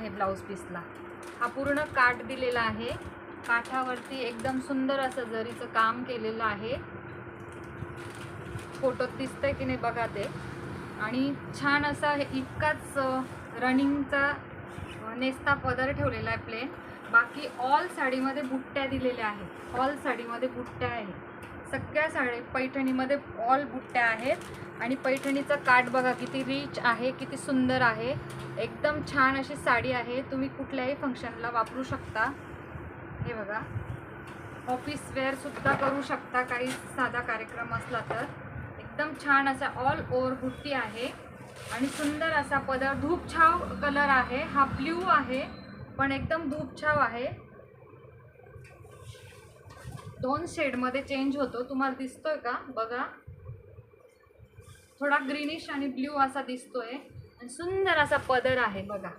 आहे ब्लाऊज पीसला। हा पूर्ण काठ दिलेला आहे, काठावरती एकदम सुंदर असं जरीचं काम केलेलं आहे। फोटोत दिसतंय की नाही बघा ते। आणि छान असा इतकाच रनिंगचा नेस्ता पदर ठेवलेला आहे प्लेन। बाकी ऑल साडीमध्ये बुट्ट्या दिलेल्या आहेत, ऑल साडीमध्ये बुट्ट्या आहेत। सगळ्या साडी पैठणीमध्ये ऑल बुट्ट्या आहेत। आणि पैठणीचा काठ बघा किती रिच आहे, किती सुंदर आहे। एकदम छान अशी साडी आहे, तुम्ही कुठल्याही फंक्शनला वापरू शकता। हे बघा, ऑफिस वेअर सुद्धा करू शकता, काही साधा कार्यक्रम असला तर। एकदम छान असा ऑल ओव्हर बुट्टी आहे आणि सुंदर असा पदर, धूपछाव कलर आहे हा। ब्ल्यू आहे पण एकदम धूपछाव आहे। 2 शेडमध्ये चेंज होतो, तुम्हाला दिसतोय का बघा, थोडा ग्रीनिश आणि ब्ल्यू असा दिसतोय। आणि सुंदर असा पदर आहे बघा।